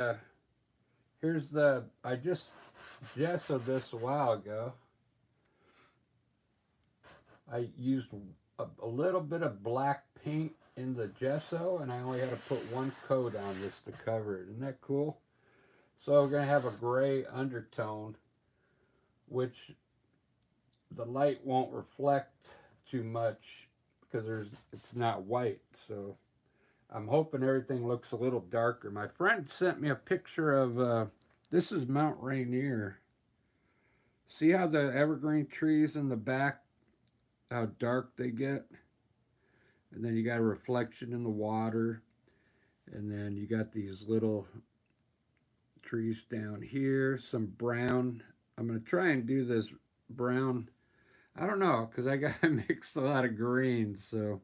uh, here's the, I just gessoed this a while ago. I used a little bit of black paint in the gesso, and I only had to put one coat on this to cover it. Isn't that cool? So we're going to have a gray undertone, which the light won't reflect too much because it's not white. So I'm hoping everything looks a little darker. My friend sent me a picture of this is Mount Rainier. See how the evergreen trees in the back, how dark they get? And then you got a reflection in the water. And then you got these little trees down here, some brown. I'm going to try and do this brown. I don't know, because I got to mix a lot of greens. So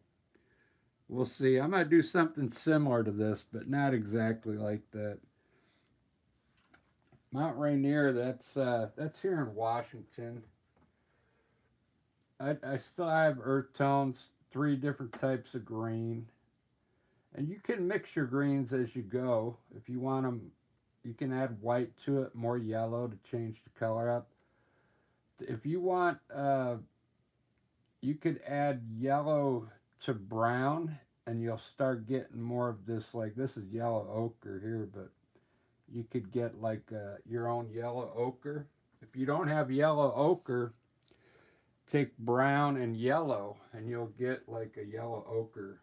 we'll see. I might do something similar to this, but not exactly like that. Mount Rainier, that's here in Washington. I still have earth tones, three different types of green, and you can mix your greens as you go. If you want them, you can add white to it, more yellow to change the color up. If you want, you could add yellow to brown, and you'll start getting more of this. Like this is yellow ochre here, but you could get like your own yellow ochre. If you don't have yellow ochre, take brown and yellow, and you'll get like a yellow ochre.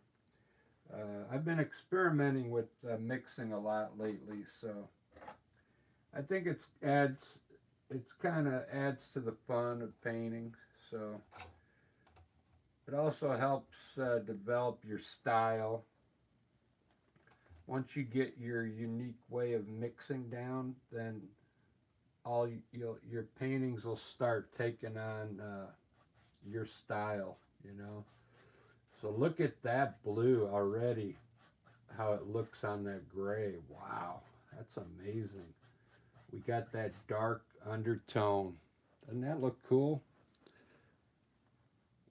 I've been experimenting with mixing a lot lately, so I think it's kind of adds to the fun of painting. So it also helps develop your style. Once you get your unique way of mixing down, then your paintings will start taking on your style. You know. So look at that blue already, how it looks on that gray. Wow, that's amazing. We got that dark undertone. Doesn't that look cool?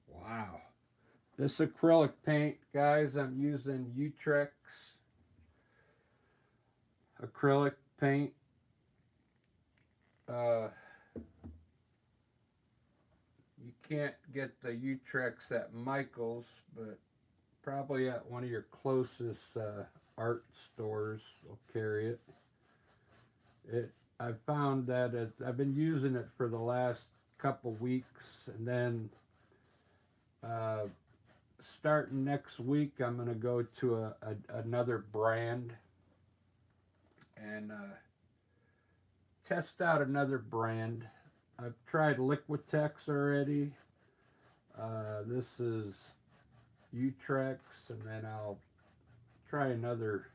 Wow. This acrylic paint, guys, I'm using Utrex acrylic paint. Uh, you can't get the Utrex at Michael's, but probably at one of your closest art stores will carry it. I found that I've been using it for the last couple weeks, and then uh, starting next week, I'm gonna go to another brand and test out another brand. I've tried Liquitex already. This is Utrex, and then I'll try another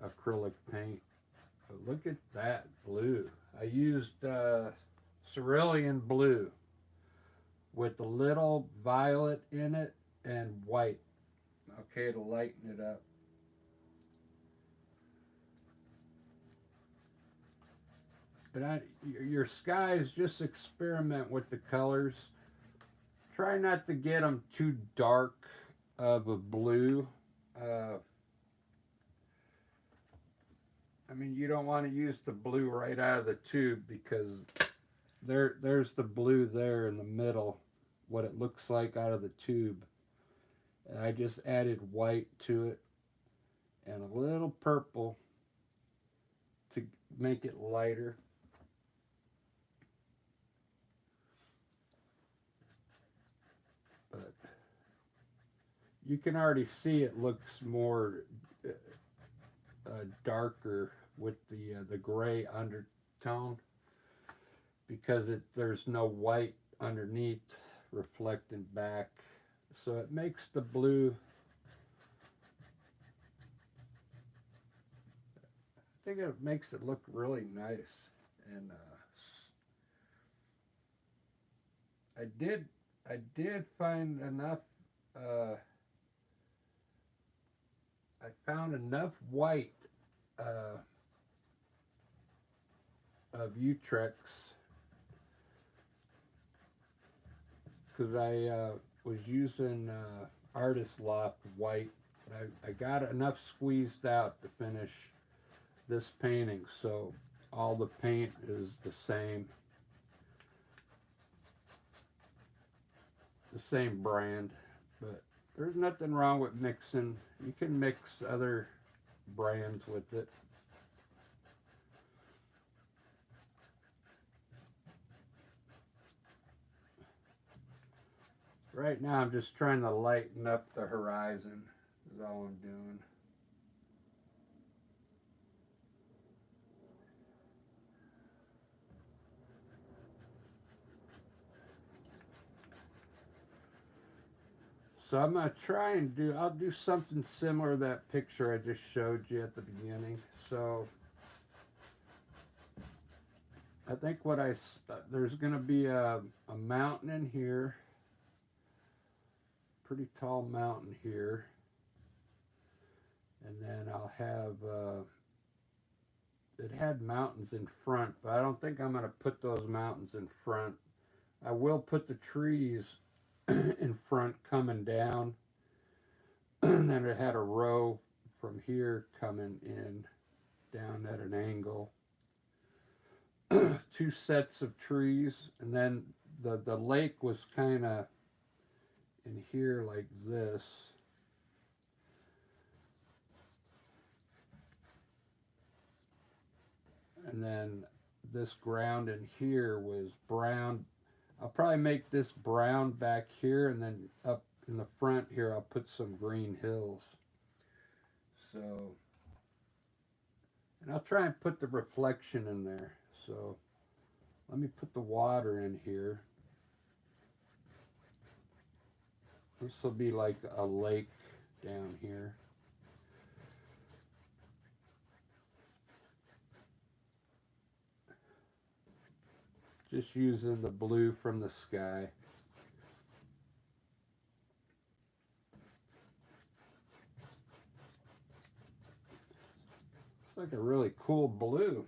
acrylic paint. But look at that blue. I used cerulean blue with a little violet in it and white. Okay, to lighten it up. But your skies, just experiment with the colors. Try not to get them too dark of a blue. Uh, I mean, you don't want to use the blue right out of the tube because there's the blue there in the middle, what it looks like out of the tube. And I just added white to it and a little purple to make it lighter. But you can already see it looks more darker with the gray undertone because there's no white underneath reflecting back, so it makes the blue. I think it makes it look really nice, and I did find enough. Uh, I found enough white uh, of Utrex because I was using Artist Loft white. I got enough squeezed out to finish this painting, so all the paint is the same brand. But there's nothing wrong with mixing. You can mix other brands with it. Right now I'm just trying to lighten up the horizon is all I'm doing. So I'm going to try and I'll do something similar to that picture I just showed you at the beginning. So I think there's going to be a mountain in here, pretty tall mountain here. And then I'll have, it had mountains in front, but I don't think I'm going to put those mountains in front. I will put the trees in front coming down. And then it had a row from here coming in down at an angle. 2 sets of trees, and then the lake was kind of in here like this. And then this ground in here was brown. I'll probably make this brown back here, and then up in the front here I'll put some green hills. So, and I'll try and put the reflection in there. So let me put the water in here. This will be like a lake down here. Just using the blue from the sky. It's like a really cool blue.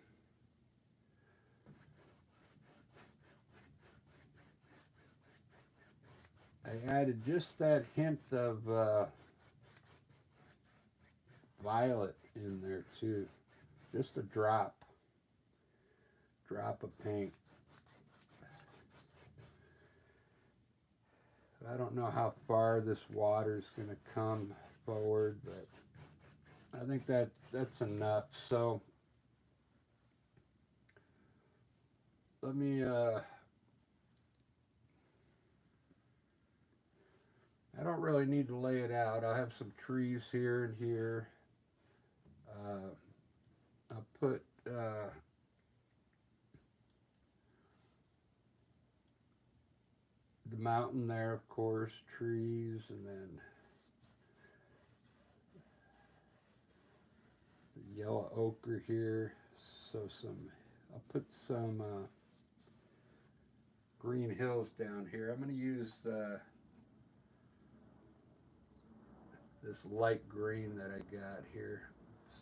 I added just that hint of violet in there too. Just a drop of paint. I don't know how far this water is going to come forward, but I think that's enough. So let me I don't really need to lay it out. I have some trees here and here. I'll put the mountain there, of course, trees, and then the yellow ochre here. So I'll put some green hills down here. I'm going to use this light green that I got here.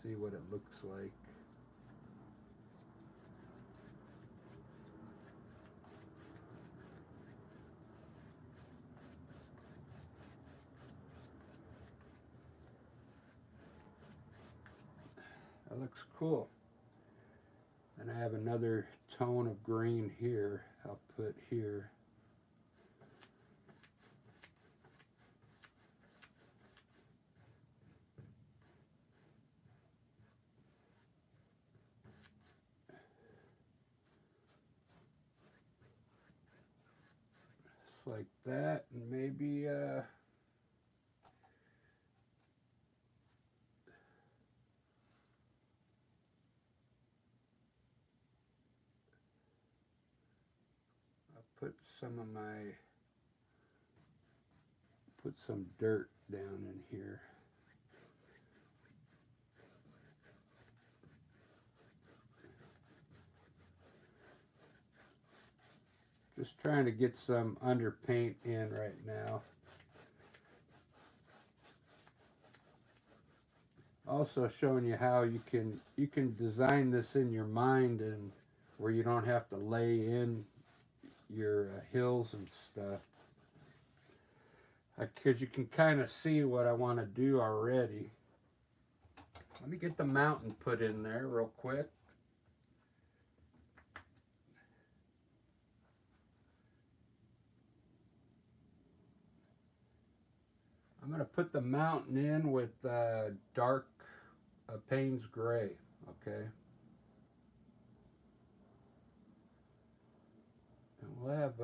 See what it looks like. That looks cool. And I have another tone of green here. I'll put here. Just like that, and maybe put some dirt down in here. Just trying to get some underpaint in right now. Also showing you how you can design this in your mind, and where you don't have to lay in your hills and stuff. Because you can kind of see what I want to do already. Let me get the mountain put in there real quick. I'm going to put the mountain in with dark Payne's Gray, okay? And we'll have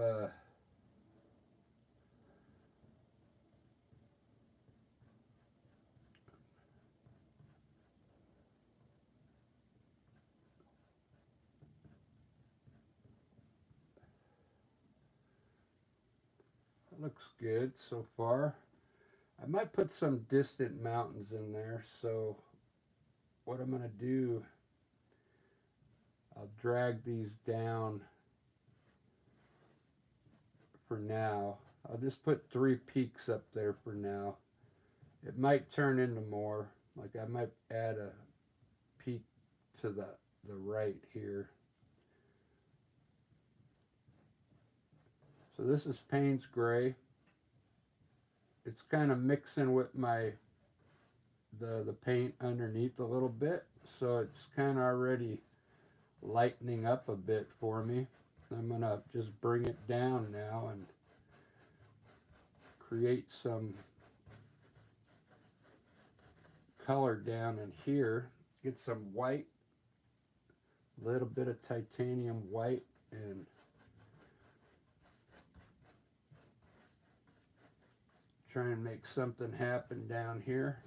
looks good so far. I might put some distant mountains in there, so what I'm going to do, I'll drag these down for now. I'll just put 3 peaks up there for now. It might turn into more. Like I might add a peak to the right here. So this is Payne's Gray. It's kind of mixing with the paint underneath a little bit, so it's kind of already lightening up a bit for me. I'm gonna just bring it down now and create some color down in here. Get some white, a little bit of titanium white, and try and make something happen down here.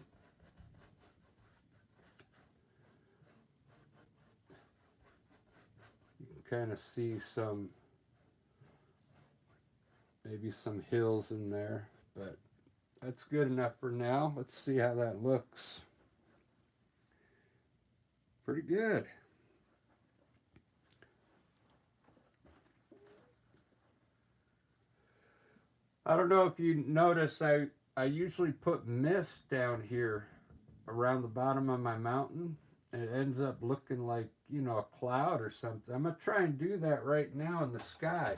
You can kind of see some, maybe some hills in there, but that's good enough for now. Let's see how that looks. Pretty good. I don't know if you notice, I usually put mist down here around the bottom of my mountain. And it ends up looking like, you know, a cloud or something. I'm going to try and do that right now in the sky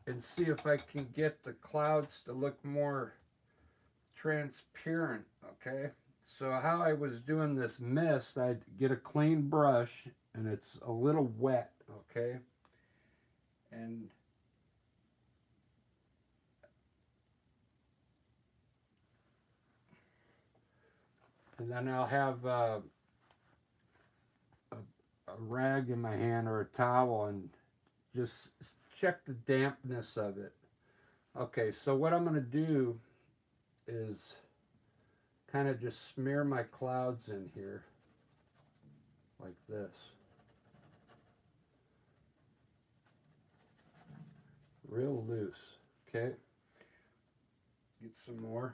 and see if I can get the clouds to look more transparent, okay? So how I was doing this mist, I'd get a clean brush, and it's a little wet, okay? And then I'll have a rag in my hand or a towel and just check the dampness of it. Okay, so what I'm going to do is kind of just smear my clouds in here like this. Real loose, okay? Get some more.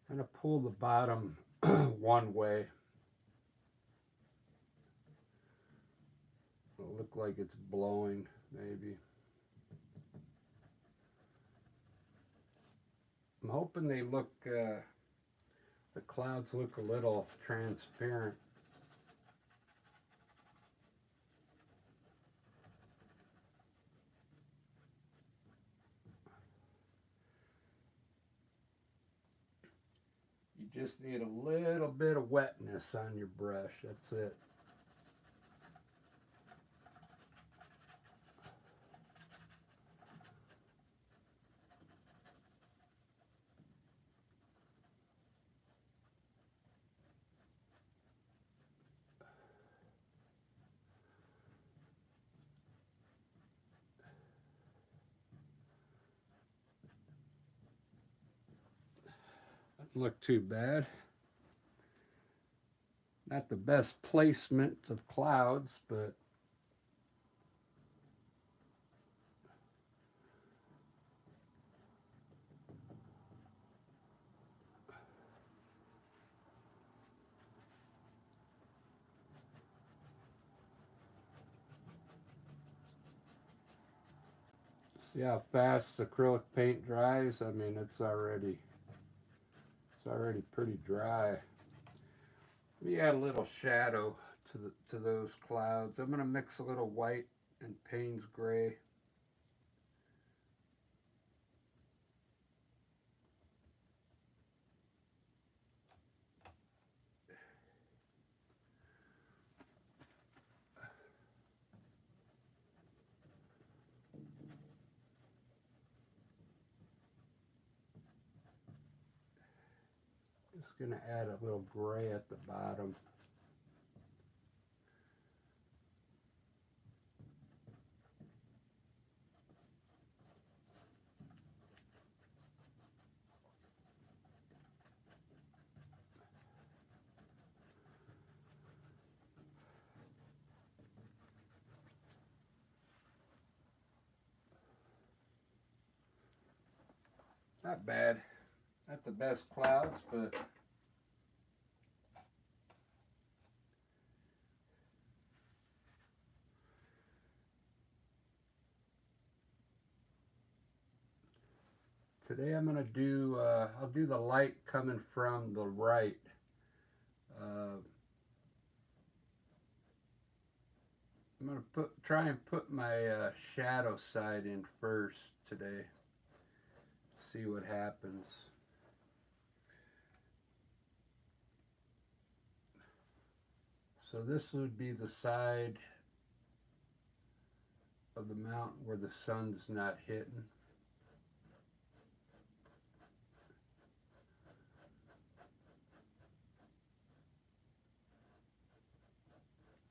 I'm going to pull the bottom one way. It'll look like it's blowing, maybe. I'm hoping they look, the clouds look a little transparent. You just need a little bit of wetness on your brush, that's it. Doesn't look too bad. Not the best placement of clouds, but see how fast acrylic paint dries? I mean, it's already pretty dry. Let me add a little shadow to those clouds. I'm going to mix a little white and Payne's gray. Just going to add a little gray at the bottom. Not bad. Not the best clouds, but today I'm going to do, I'll do the light coming from the right. I'm going to try and put my shadow side in first today. See what happens. So this would be the side of the mountain where the sun's not hitting.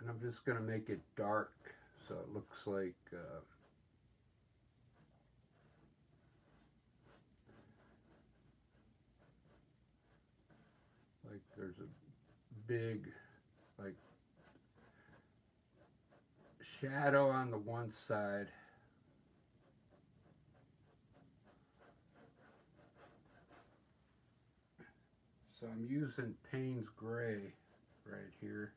And I'm just going to make it dark so it looks like there's a big like shadow on the one side. So I'm using Payne's gray right here.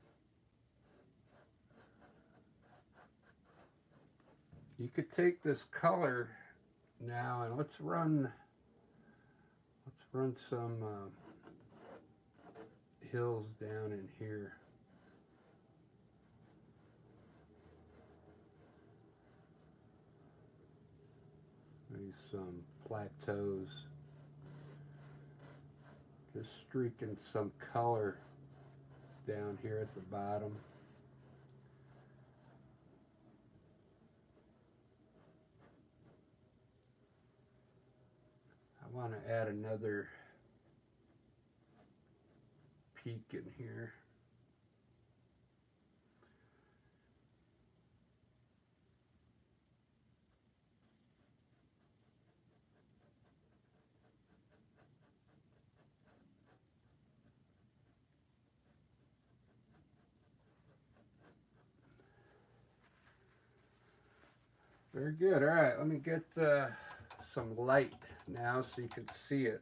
You could take this color now and let's run some hills down in here. Maybe some plateaus. Just streaking some color down here at the bottom. I want to add another peak in here. Very good. All right, let me get some light now so you can see it.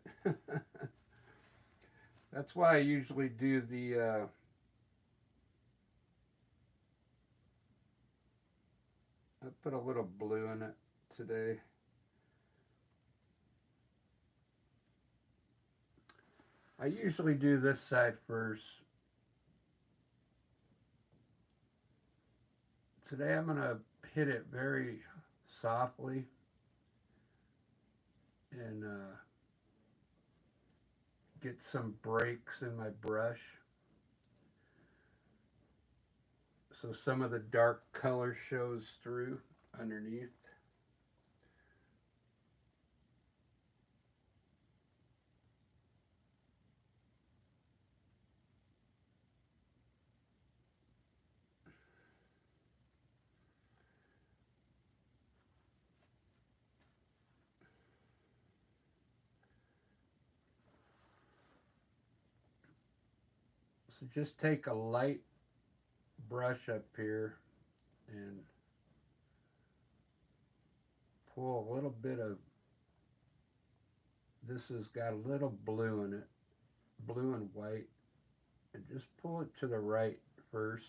That's why I usually do the I put a little blue in it today. I usually do this side first. Today I'm going to hit it very softly and get some breaks in my brush so some of the dark color shows through underneath. So just take a light brush up here and pull a little bit of, this has got a little blue in it, blue and white, and just pull it to the right first.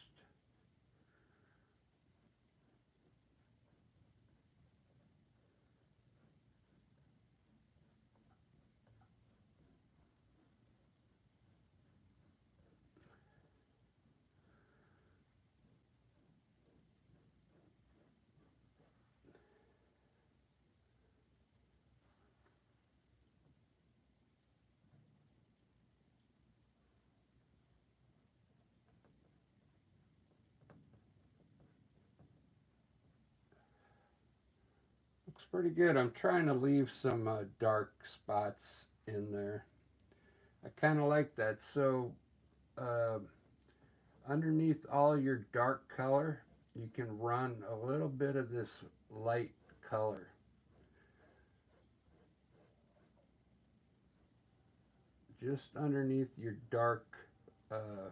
pretty good. I'm trying to leave some dark spots in there. I kind of like that. So uh, underneath all your dark color, you can run a little bit of this light color. Just underneath your dark uh,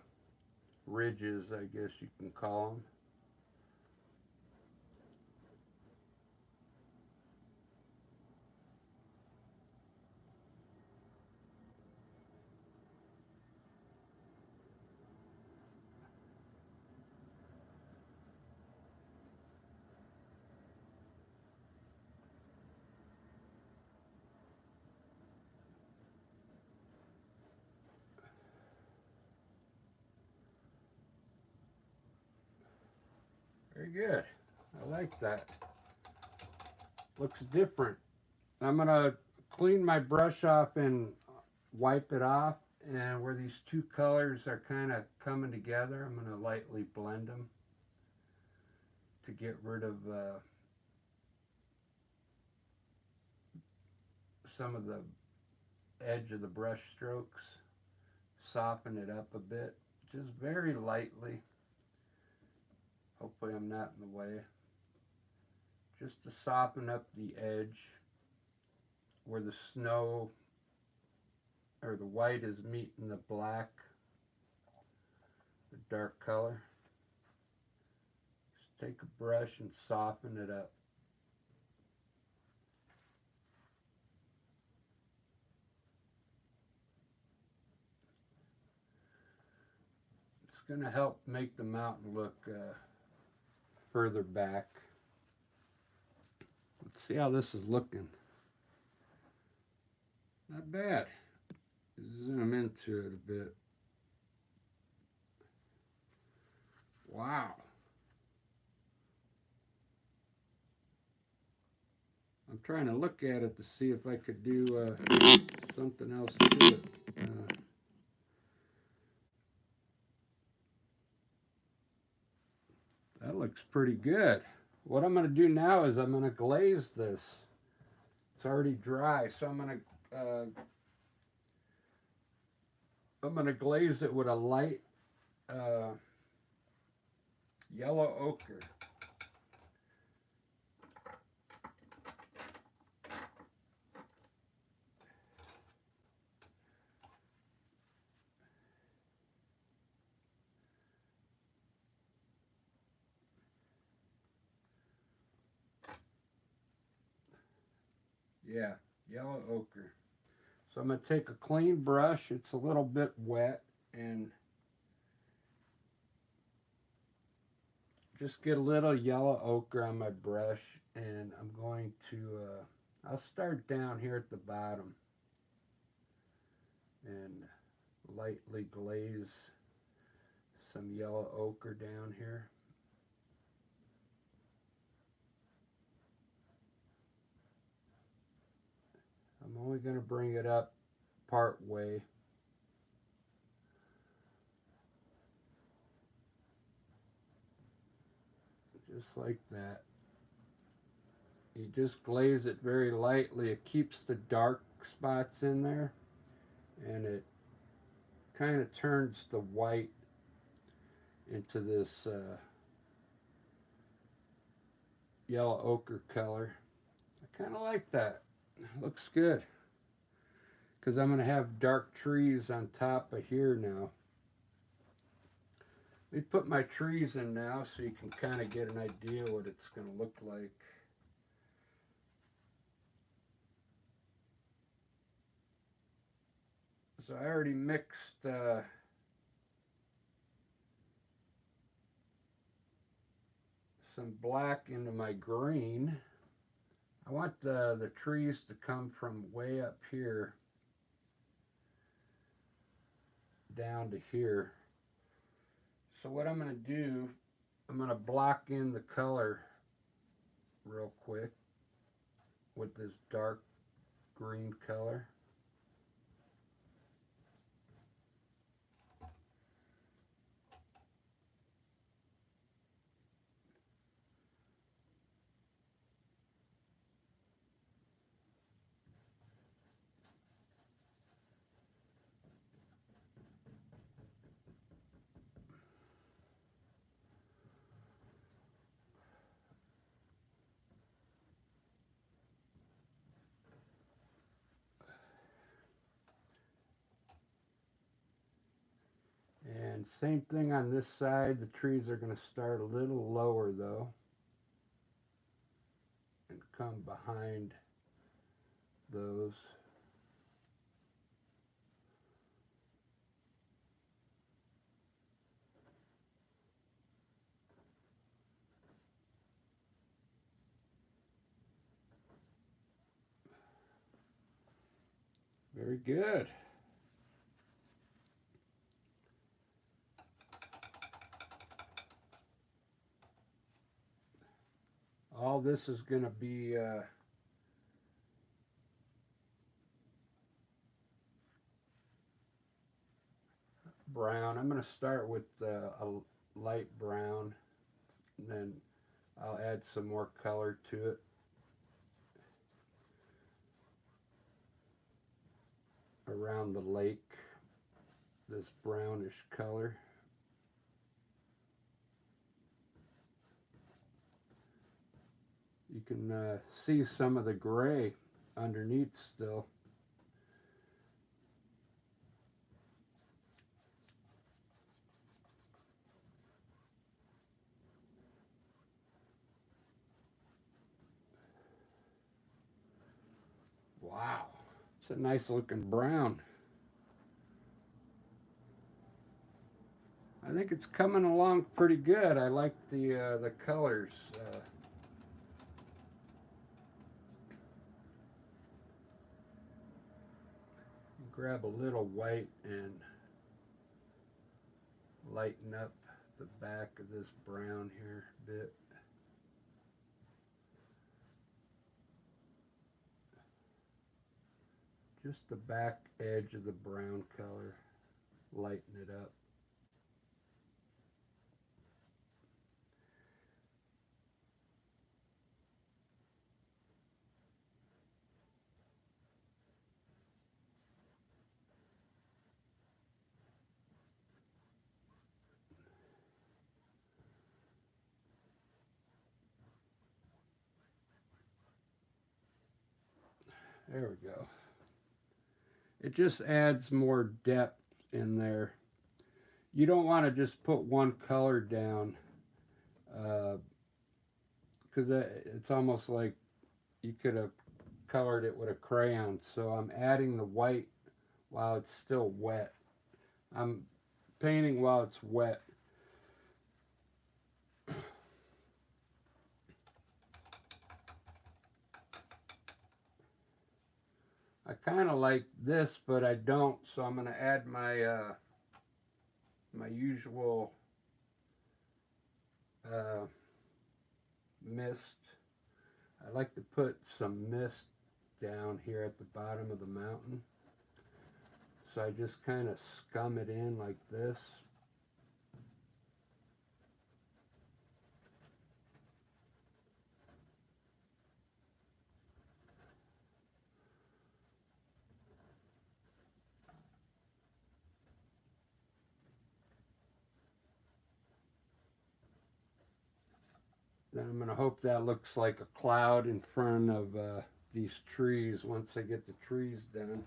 ridges, I guess you can call them. Very good. I like that. Looks different. I'm going to clean my brush off and wipe it off. And where these two colors are kind of coming together, I'm going to lightly blend them to get rid of some of the edge of the brush strokes, soften it up a bit, just very lightly. Hopefully I'm not in the way. Just to soften up the edge where the snow or the white is meeting the black, the dark color. Just take a brush and soften it up. It's going to help make the mountain look further back. Let's see how this is looking. Not bad. Zoom into it a bit. Wow. I'm trying to look at it to see if I could do something else to it. That looks pretty good. What I'm going to do now is I'm going to glaze this. It's already dry, so I'm going to glaze it with a light yellow ochre. Yeah, yellow ochre. So I'm going to take a clean brush. It's a little bit wet, and just get a little yellow ochre on my brush, and I'm going to, I'll start down here at the bottom and lightly glaze some yellow ochre down here. I'm only going to bring it up part way. Just like that. You just glaze it very lightly. It keeps the dark spots in there, and it kind of turns the white into this yellow ochre color. I kind of like that. Looks good. Because I'm going to have dark trees on top of here now. Let me put my trees in now so you can kind of get an idea what it's going to look like. So I already mixed some black into my green. I want the trees to come from way up here down to here. So what I'm going to do, I'm going to block in the color real quick with this dark green color. And same thing on this side. The trees are going to start a little lower though and come behind those. Very good. All this is going to be brown. I'm going to start with a light brown, and then I'll add some more color to it around the lake, this brownish color. You can see some of the gray underneath still. Wow, it's a nice looking brown. I think it's coming along pretty good. I like the colors. Grab a little white and lighten up the back of this brown here a bit. Just the back edge of the brown color, lighten it up. There we go. It just adds more depth in there. You don't want to just put one color down because it's almost like you could have colored it with a crayon. So I'm adding the white while it's still wet. I'm painting while it's wet. I kind of like this, but I don't, so I'm going to add my my usual mist. I like to put some mist down here at the bottom of the mountain. So I just kind of scum it in like this. Then I'm going to hope that looks like a cloud in front of these trees once I get the trees done.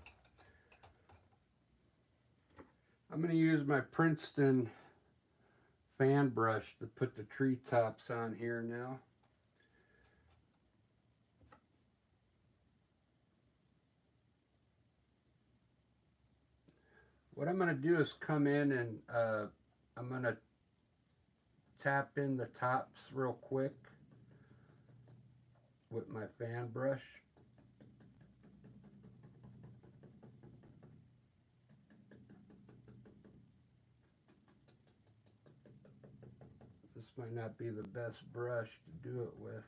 I'm going to use my Princeton fan brush to put the treetops on here now. What I'm going to do is come in and I'm going to tap in the tops real quick with my fan brush. This might not be the best brush to do it with.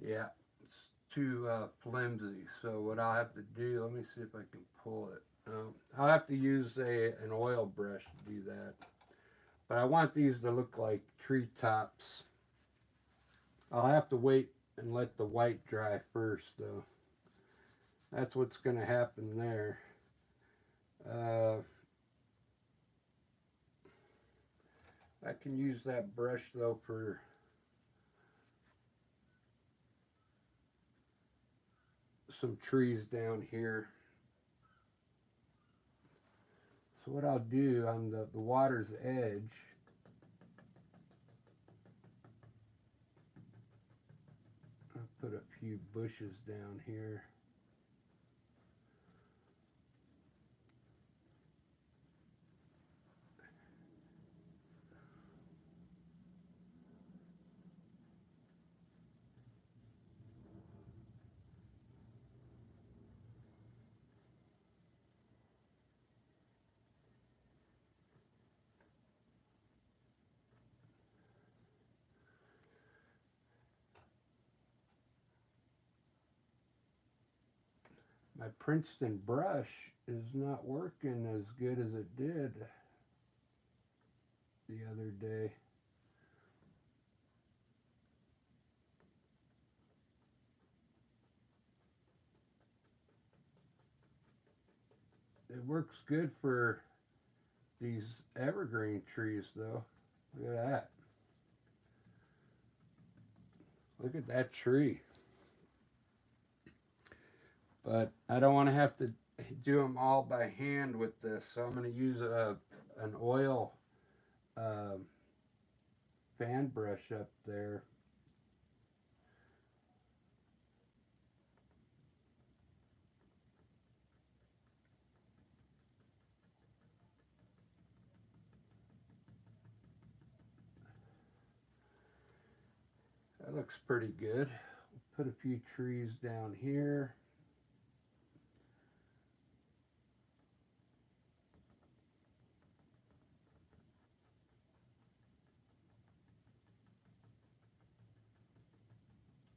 Yeah, it's too flimsy. So what I'll have to do, let me see if I can pull it. I'll have to use an oil brush to do that. But I want these to look like treetops. I'll have to wait and let the white dry first, though. That's what's going to happen there. I can use that brush, though, for some trees down here. So what I'll do on the water's edge, I'll put a few bushes down here. My Princeton brush is not working as good as it did the other day. It works good for these evergreen trees though. Look at that. Look at that tree. But I don't want to have to do them all by hand with this, so I'm going to use an oil fan brush up there. That looks pretty good. Put a few trees down here.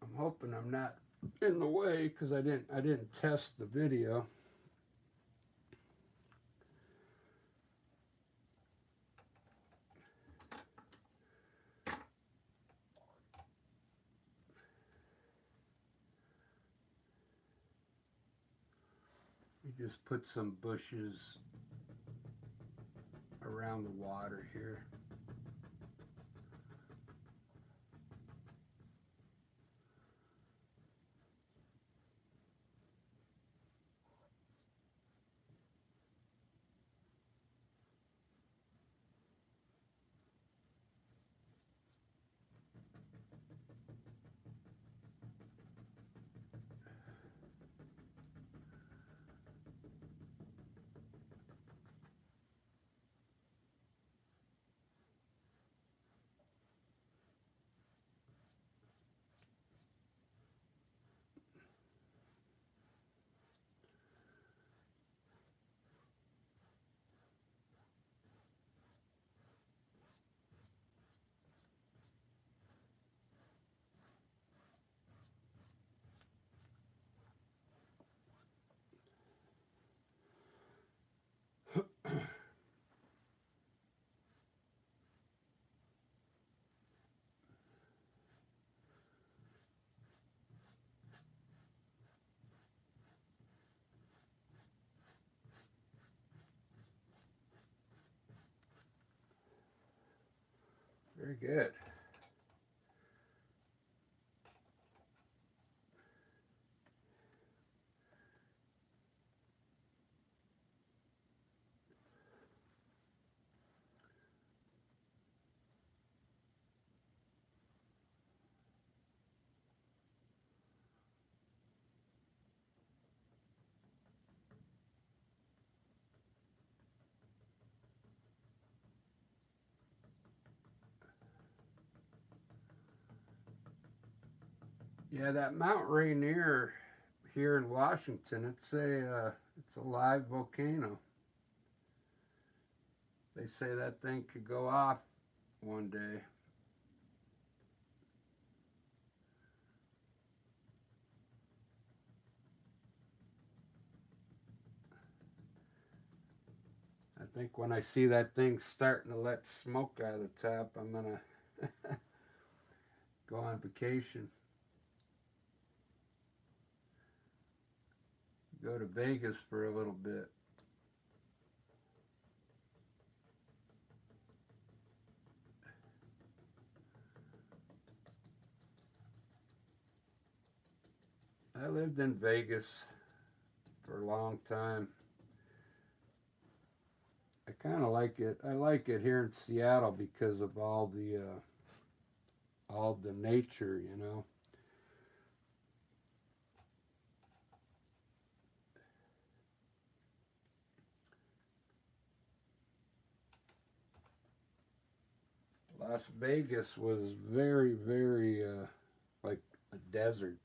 I'm hoping I'm not in the way because I didn't test the video. We just put some bushes around the water here. Very good. Yeah, that Mount Rainier here in Washington, it's a live volcano. They say that thing could go off one day. I think when I see that thing starting to let smoke out of the top, I'm gonna go on vacation. Go to Vegas for a little bit. I lived in Vegas for a long time. I kind of like it. I like it here in Seattle because of all the nature, you know. Las Vegas was very, very like a desert.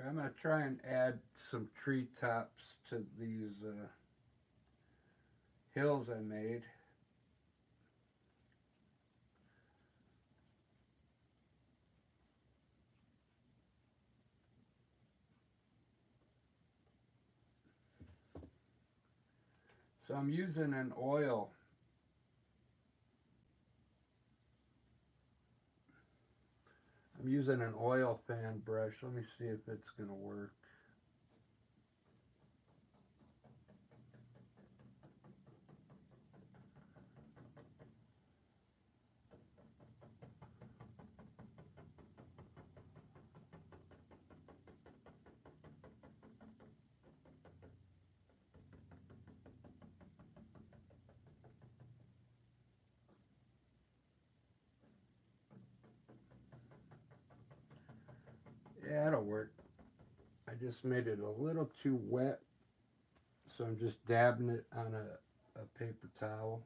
I'm gonna try and add some treetops to these hills I made. So I'm using an oil. I'm using an oil fan brush. Let me see if it's gonna work. Yeah, it'll work. I just made it a little too wet, so I'm just dabbing it on a paper towel.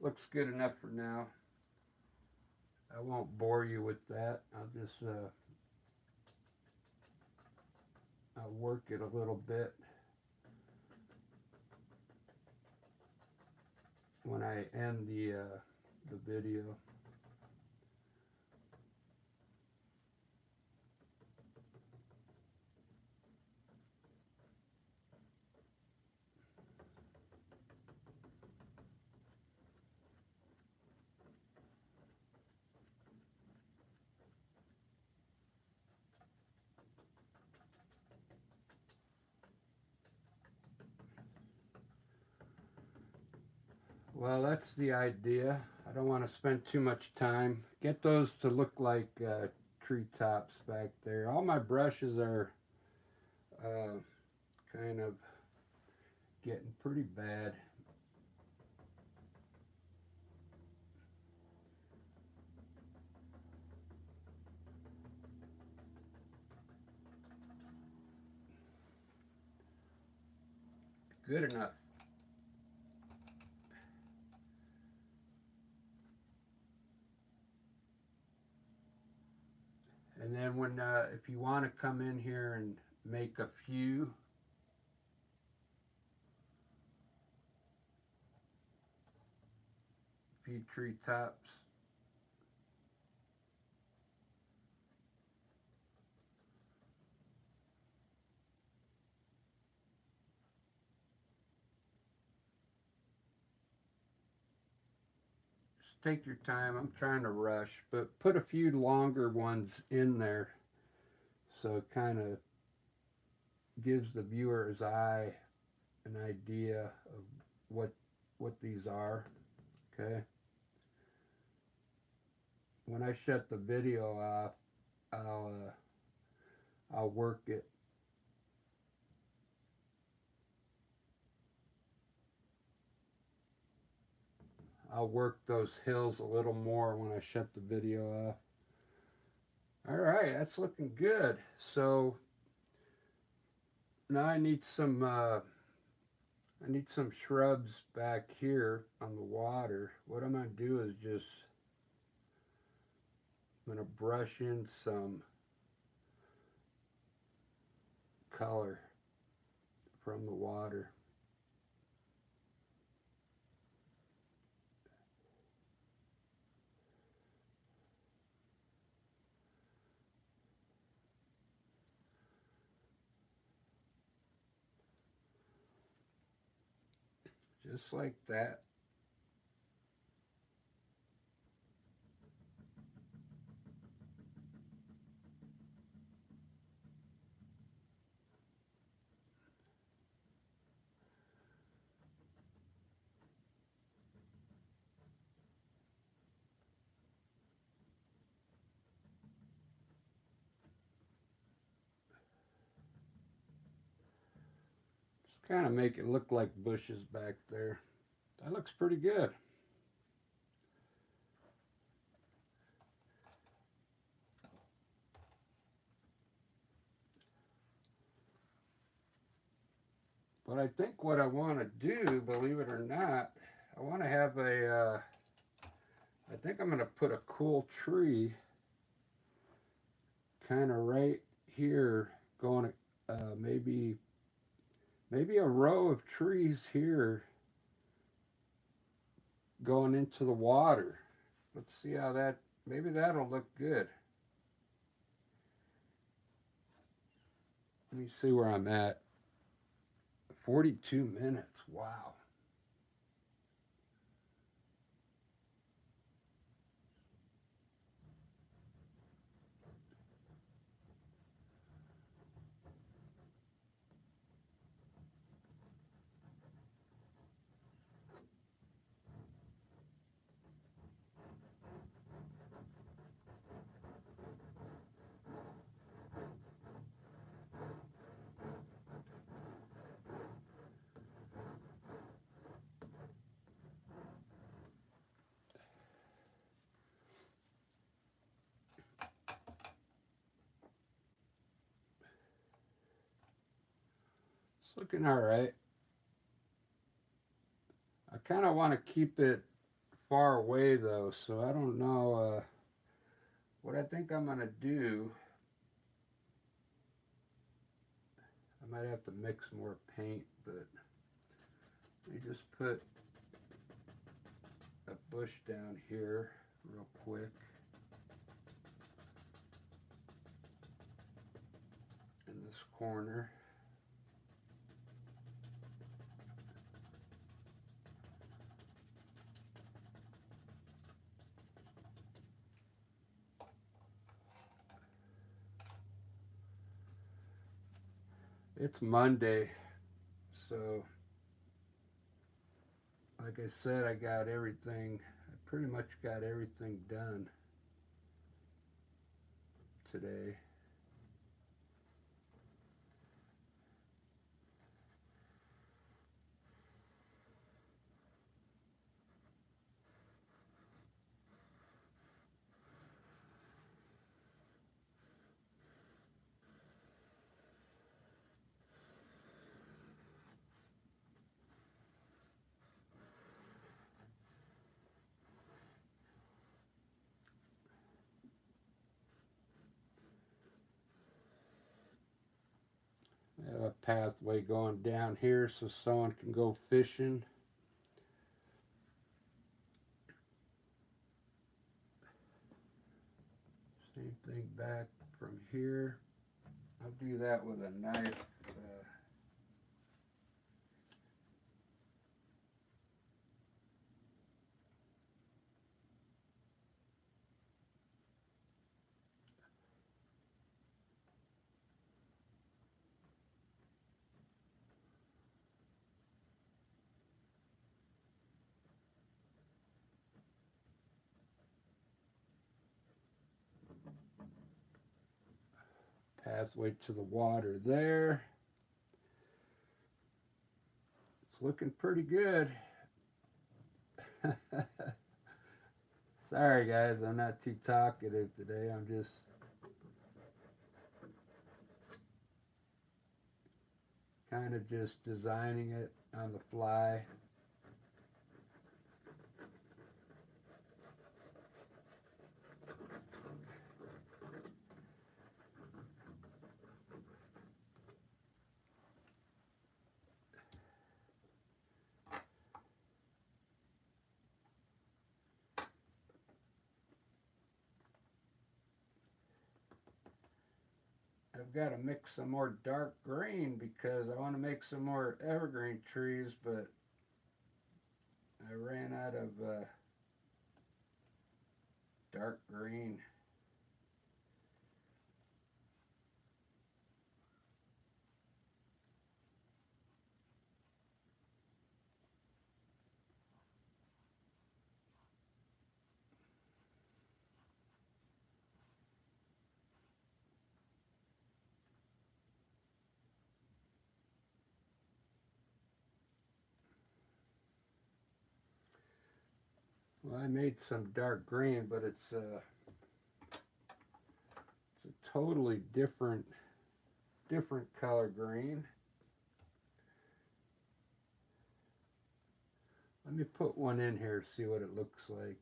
Looks good enough for now. I won't bore you with that. I'll work it a little bit when I end the video. Well, that's the idea. I don't want to spend too much time. Get those to look like treetops back there. All my brushes are uh, kind of getting pretty bad. Good enough. And then if you want to come in here and make a few treetops, just take your time. I'm trying to rush, but put a few longer ones in there so it kind of gives the viewer's eye an idea of what what these are. Okay. When I shut the video off, I'll work it. I'll work those hills a little more when I shut the video off. All right, that's looking good. So now I need some shrubs back here on the water. What I'm gonna do is just I'm gonna brush in some color from the water. Just like that. Just kind of make it look like bushes back there. That looks pretty good. But I think what I want to do, believe it or not, I want to have I think I'm going to put a cool tree kind of right here going, maybe a row of trees here going into the water. Let's see how that, maybe that'll look good. Let me see where I'm at. 42 minutes. Wow. It's looking all right. I kind of want to keep it far away though, so I don't know what I think I'm going to do. I might have to mix more paint, but let me just put a bush down here real quick in this corner. It's Monday, so like I said, I got everything, I pretty much got everything done today. I have a pathway going down here so someone can go fishing. Same thing back from here. I'll do that with a knife. Pathway to the water there. It's looking pretty good. Sorry guys, I'm not too talkative today. I'm just kind of just designing it on the fly. I've got to mix some more dark green because I want to make some more evergreen trees, but I ran out of dark green. Well, I made some dark green, but it's a totally different color green. Let me put one in here, see what it looks like.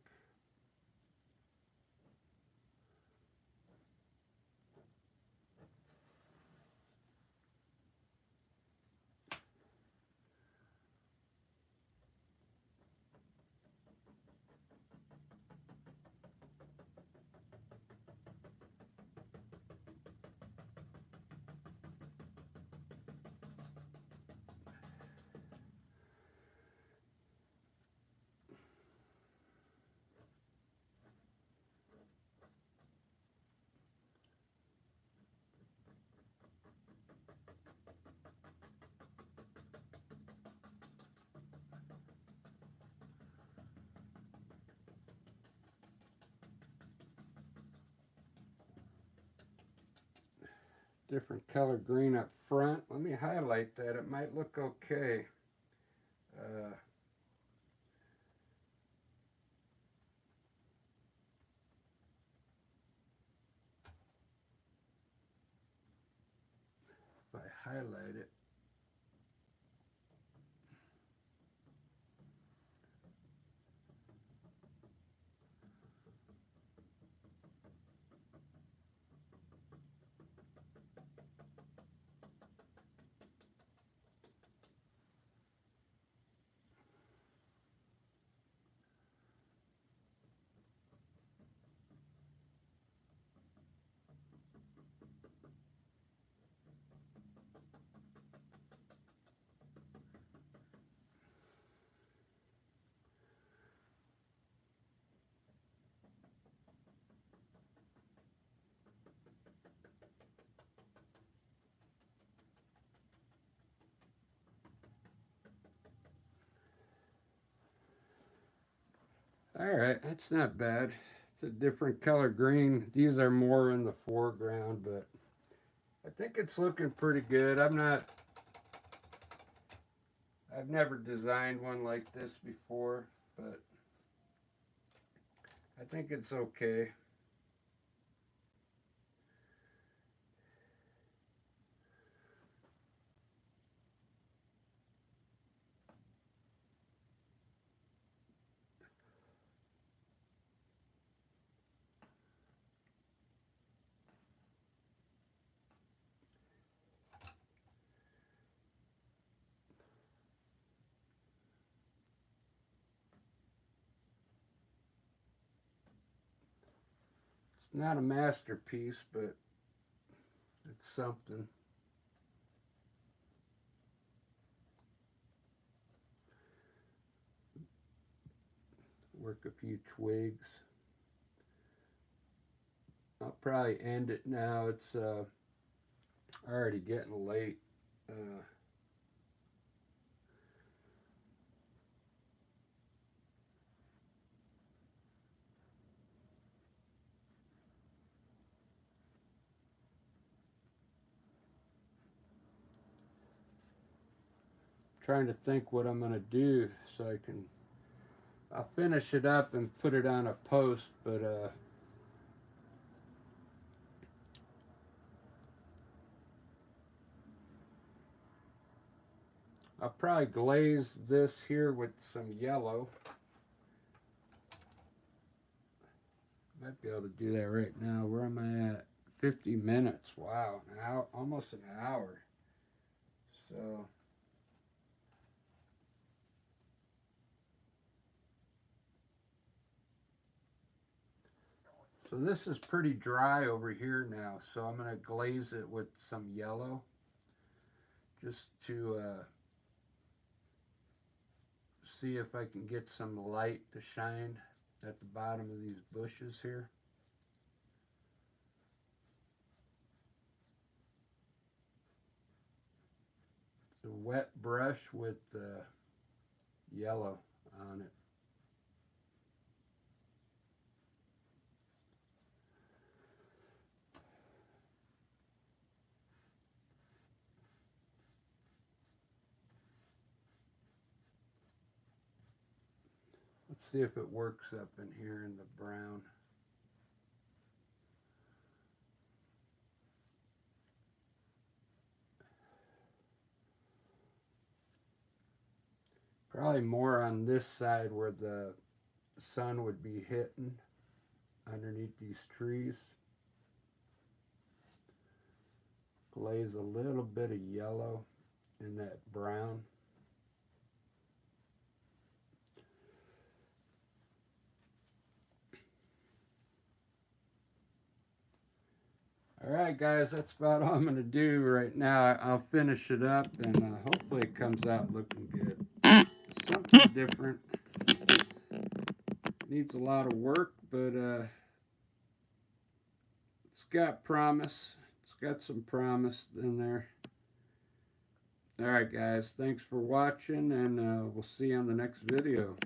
Different color green up front. Let me highlight that. It might look okay. Uh, if I highlight it. All right, that's not bad. It's a different color green. These are more in the foreground, but I think it's looking pretty good. I've never designed one like this before, but I think it's okay. It's not a masterpiece, but it's something. Work a few twigs. I'll probably end it now. It's already getting late. Uh, Trying to think what I'm gonna do so I can. I'll finish it up and put it on a post, but I'll probably glaze this here with some yellow. Might be able to do that right now. Where am I at? 50 minutes. Wow, now almost an hour. So this is pretty dry over here now. So I'm gonna glaze it with some yellow, just to see if I can get some light to shine at the bottom of these bushes here. It's a wet brush with yellow on it. Let's see if it works up in here in the brown. Probably more on this side where the sun would be hitting underneath these trees. Glaze a little bit of yellow in that brown. Alright guys, that's about all I'm going to do right now. I'll finish it up and hopefully it comes out looking good. Something different. Needs a lot of work, but it's got promise. It's got some promise in there. Alright guys, thanks for watching and we'll see you on the next video.